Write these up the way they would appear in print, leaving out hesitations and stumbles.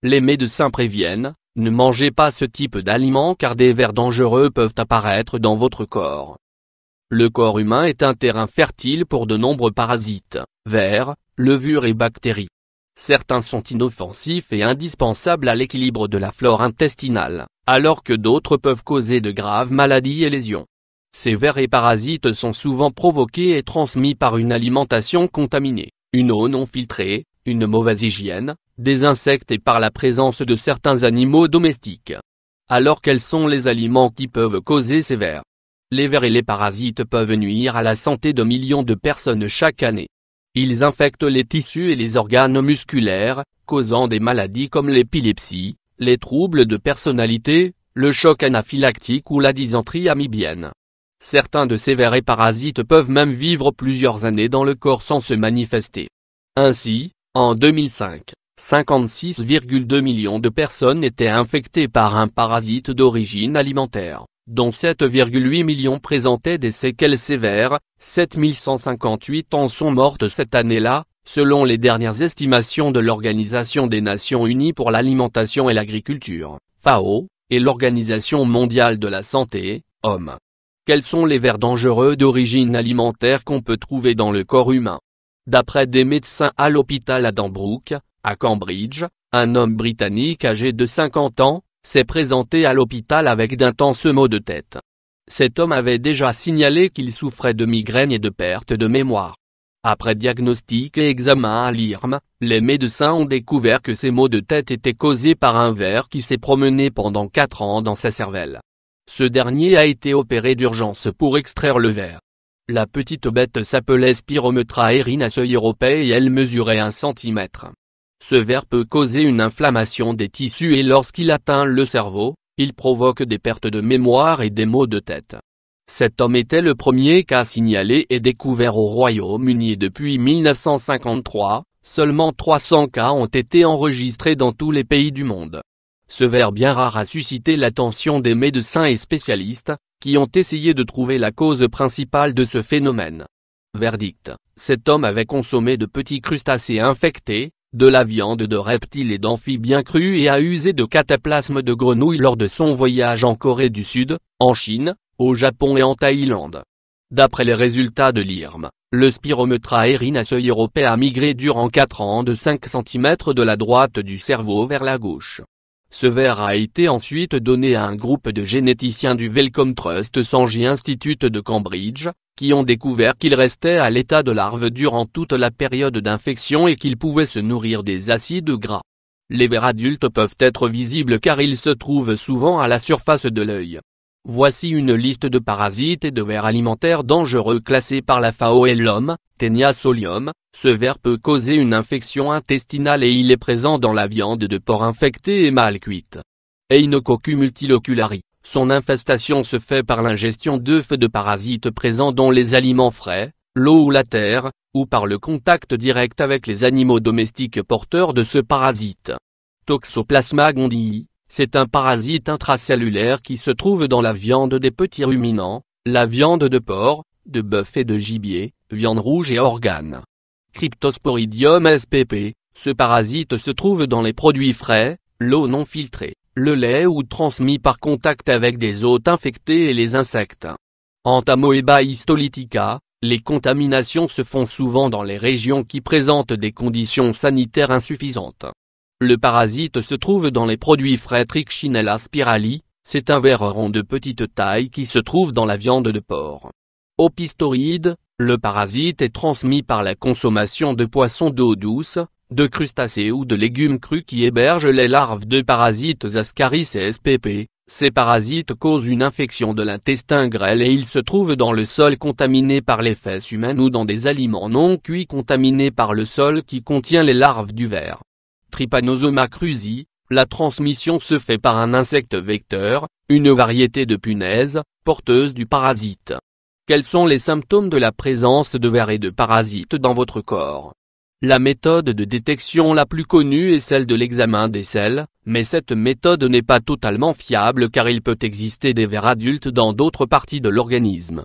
Les médecins préviennent, ne mangez pas ce type d'aliments car des vers dangereux peuvent apparaître dans votre corps. Le corps humain est un terrain fertile pour de nombreux parasites, vers, levures et bactéries. Certains sont inoffensifs et indispensables à l'équilibre de la flore intestinale, alors que d'autres peuvent causer de graves maladies et lésions. Ces vers et parasites sont souvent provoqués et transmis par une alimentation contaminée, une eau non filtrée, une mauvaise hygiène, des insectes et par la présence de certains animaux domestiques. Alors quels sont les aliments qui peuvent causer ces vers? Les vers et les parasites peuvent nuire à la santé de millions de personnes chaque année. Ils infectent les tissus et les organes musculaires, causant des maladies comme l'épilepsie, les troubles de personnalité, le choc anaphylactique ou la dysenterie amibienne. Certains de ces vers et parasites peuvent même vivre plusieurs années dans le corps sans se manifester. Ainsi, en 2005, 56,2 millions de personnes étaient infectées par un parasite d'origine alimentaire, dont 7,8 millions présentaient des séquelles sévères, 7158 en sont mortes cette année-là, selon les dernières estimations de l'Organisation des Nations Unies pour l'Alimentation et l'Agriculture, FAO, et l'Organisation mondiale de la santé, OMS. Quels sont les vers dangereux d'origine alimentaire qu'on peut trouver dans le corps humain? D'après des médecins à l'hôpital Addenbrooke, à Cambridge, un homme britannique âgé de 50 ans, s'est présenté à l'hôpital avec d'intenses maux de tête. Cet homme avait déjà signalé qu'il souffrait de migraines et de perte de mémoire. Après diagnostic et examen à l'IRM, les médecins ont découvert que ces maux de tête étaient causés par un ver qui s'est promené pendant 4 ans dans sa cervelle. Ce dernier a été opéré d'urgence pour extraire le ver. La petite bête s'appelait Spirometra erinaceae et elle mesurait 1 cm. Ce ver peut causer une inflammation des tissus et lorsqu'il atteint le cerveau, il provoque des pertes de mémoire et des maux de tête. Cet homme était le premier cas signalé et découvert au Royaume-Uni et depuis 1953, seulement 300 cas ont été enregistrés dans tous les pays du monde. Ce ver bien rare a suscité l'attention des médecins et spécialistes, qui ont essayé de trouver la cause principale de ce phénomène. Verdict, cet homme avait consommé de petits crustacés infectés, de la viande de reptiles et d'amphibiens crus et a usé de cataplasmes de grenouilles lors de son voyage en Corée du Sud, en Chine, au Japon et en Thaïlande. D'après les résultats de l'IRM, le Spirometra erinaceae a migré durant 4 ans de 5 cm de la droite du cerveau vers la gauche. Ce ver a été ensuite donné à un groupe de généticiens du Wellcome Trust Sanji Institute de Cambridge, qui ont découvert qu'il restait à l'état de larve durant toute la période d'infection et qu'il pouvait se nourrir des acides gras. Les vers adultes peuvent être visibles car ils se trouvent souvent à la surface de l'œil. Voici une liste de parasites et de vers alimentaires dangereux classés par la FAO et l'homme. Taenia solium, ce ver peut causer une infection intestinale et il est présent dans la viande de porc infectée et mal cuite. Echinococcus multilocularis, son infestation se fait par l'ingestion d'œufs de parasites présents dans les aliments frais, l'eau ou la terre, ou par le contact direct avec les animaux domestiques porteurs de ce parasite. Toxoplasma gondii, c'est un parasite intracellulaire qui se trouve dans la viande des petits ruminants, la viande de porc, de bœuf et de gibier, viande rouge et organes. Cryptosporidium spp, ce parasite se trouve dans les produits frais, l'eau non filtrée, le lait ou transmis par contact avec des hôtes infectés et les insectes. Entamoeba histolytica, les contaminations se font souvent dans les régions qui présentent des conditions sanitaires insuffisantes. Le parasite se trouve dans les produits frais Trichinella spirali, c'est un ver rond de petite taille qui se trouve dans la viande de porc. Opistoride, le parasite est transmis par la consommation de poissons d'eau douce, de crustacés ou de légumes crus qui hébergent les larves de parasites Ascaris spp. Ces parasites causent une infection de l'intestin grêle et ils se trouvent dans le sol contaminé par les fesses humaines ou dans des aliments non cuits contaminés par le sol qui contient les larves du ver. Trypanosoma cruzi, la transmission se fait par un insecte vecteur, une variété de punaises, porteuse du parasite. Quels sont les symptômes de la présence de vers et de parasites dans votre corps? La méthode de détection la plus connue est celle de l'examen des selles, mais cette méthode n'est pas totalement fiable car il peut exister des vers adultes dans d'autres parties de l'organisme.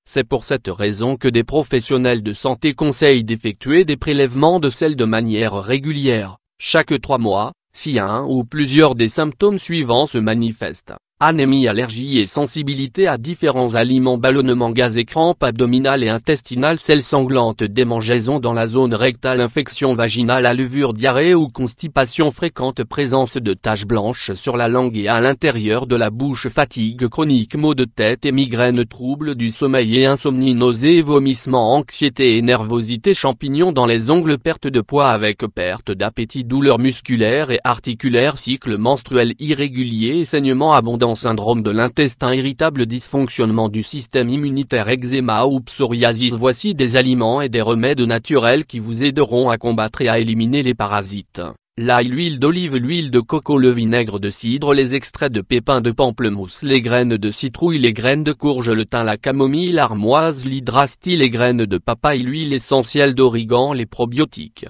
C'est pour cette raison que des professionnels de santé conseillent d'effectuer des prélèvements de selles de manière régulière, chaque 3 mois, Si un ou plusieurs des symptômes suivants se manifestent: anémie, allergie et sensibilité à différents aliments, ballonnement, gaz et crampes abdominales et intestinales, selles sanglantes, démangeaisons dans la zone rectale, infection vaginale à levure, diarrhée ou constipation fréquente, présence de taches blanches sur la langue et à l'intérieur de la bouche, fatigue chronique, maux de tête et migraines, troubles du sommeil et insomnie, nausées et vomissements, anxiété et nervosité, champignons dans les ongles, perte de poids avec perte d'appétit, douleurs musculaires et articulaires, cycle menstruel irrégulier et saignements abondants, syndrome de l'intestin irritable, dysfonctionnement du système immunitaire, eczéma ou psoriasis. Voici des aliments et des remèdes naturels qui vous aideront à combattre et à éliminer les parasites: l'ail, l'huile d'olive, l'huile de coco, le vinaigre de cidre, les extraits de pépins de pamplemousse, les graines de citrouille, les graines de courge, le thym, la camomille, l'armoise, l'hydrastis, les graines de papaye, l'huile essentielle d'origan, les probiotiques.